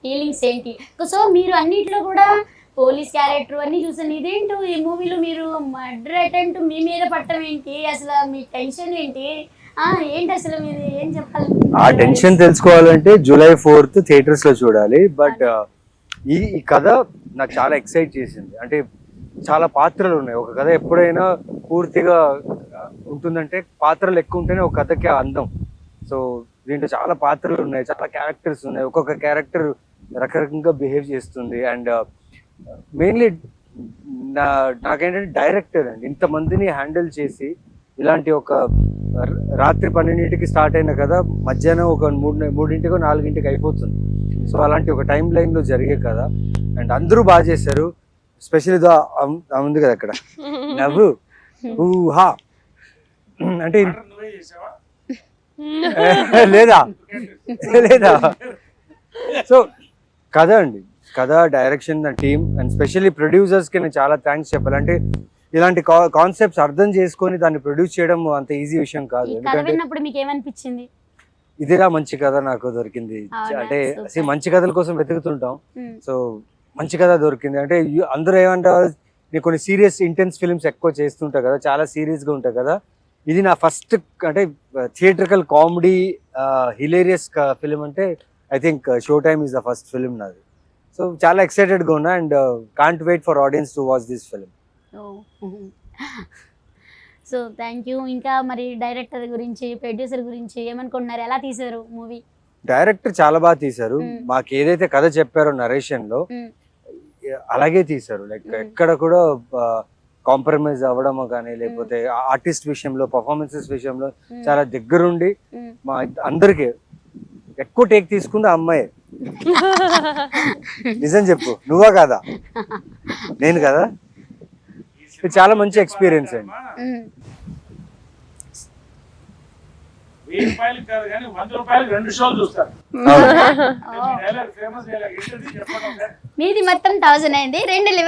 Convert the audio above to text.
Feelings ఏంటి? So మీరు అన్నిట్లో కూడా పోలీస్ క్యారెక్టర్ అన్ని చూసాను. ఇదేంటో ఈ మూవీలో మీరు మర్డర్ అటెంప్ట్ మీ మీద పట్టడం ఏంటి? అసలు మీ టెన్షన్ ఏంటి? ఏంటి అసలు మీరు ఏం చెప్పాలి? ఆ టెన్షన్ తెలుసుకోవాలంటే జూలై 4th థియేటర్స్ లో చూడాలి. బట్ ఈ కథ నాకు చాలా ఎక్సైట్ చేసింది. అంటే చాలా పాత్రలు ఉన్నాయి. ఒక కథ ఎప్పుడైనా పూర్తిగా ఉంటుందంటే పాత్రలు ఎక్కువ ఉంటేనే ఒక కథకి అందం. సో దీంట్లో చాలా పాత్రలు ఉన్నాయి, చాలా క్యారెక్టర్స్ ఉన్నాయి. ఒక్కొక్క క్యారెక్టర్ రకరకంగా బిహేవ్ చేస్తుంది. అండ్ మెయిన్లీ నాకేంటంటే డైరెక్టర్ అండి ఇంతమందిని హ్యాండిల్ చేసి ఇలాంటి ఒక రాత్రి 12ంటికి స్టార్ట్ అయిన కదా మధ్యాహ్నం ఒక 3ంటికో 4ంటికి అయిపోతుంది. సో అలాంటి ఒక టైం లైన్ లో జరిగే కదా. అండ్ అందరూ బాగా చేశారు. స్పెషల్లీ ఉంది కదా అక్కడ నవ్వు ఊహా అంటే లేదా లేదా. సో కథ అండి, కథ, direction, team and specially producers కి నేను చాలా థ్యాంక్స్ చెప్పాలి. అంటే ఇలాంటి కాన్సెప్ట్స్ అర్థం చేసుకొని దాన్ని ప్రొడ్యూస్ చేయడం అంత ఈజీ విషయం కాదు. ఎందుకంటే మీకు ఏమనిపించింది? ఇదేలా మంచి కథ నాకు దొరికింది. అంటే అసలు మంచి కథల కోసం వెతుకుతుంటాం. సో మంచి కథ దొరికింది. అంటే అందరూ ఏమంటారు, నేను కొన్ని సీరియస్ ఇంటెన్స్ ఫిల్మ్స్ ఎక్కువ చేస్తుంటా కదా, చాలా సీరియస్ గా ఉంటాయి కదా. ఇది నా ఫస్ట్ అంటే థియేట్రికల్ కామెడీ హిలేరియస్ ఫిల్మ్ అంటే I think Show Time is the first film నాది. సో చాలా ఎక్సైటెడ్ గా ఉన్నా and can't wait for audience to watch this film. So thank you. ఇంకా మరి డైరెక్టర్ గురించి, ప్రొడ్యూసర్ గురించి ఏమనుకుంటున్నారు? ఎలా తీశారు మూవీ? డైరెక్టర్ చాలా బాగా తీశారు. మాకు ఏదైతే కథ చెప్పారో నరేషన్ లో అలాగే తీశారు. లైక్ ఎక్కడ కూడా కాంప్రమైజ్ అవ్వడము కానీ లేకపోతే ఆర్టిస్ట్ విషయంలో, పర్ఫార్మెన్సెస్ విషయంలో చాలా దగ్గరుండి మా అందరికి ఎక్కువ టేక్ తీసుకుంది అమ్మాయి. నిజం చెప్పు, నువ్వా కాదా? నేను కదా. చాలా మంచి ఎక్స్పీరియన్స్ అండి. ₹1000 కాదు కానీ ₹100 2 షోలు చూస్తారు. మీది మొత్తం 1000 అయింది, 2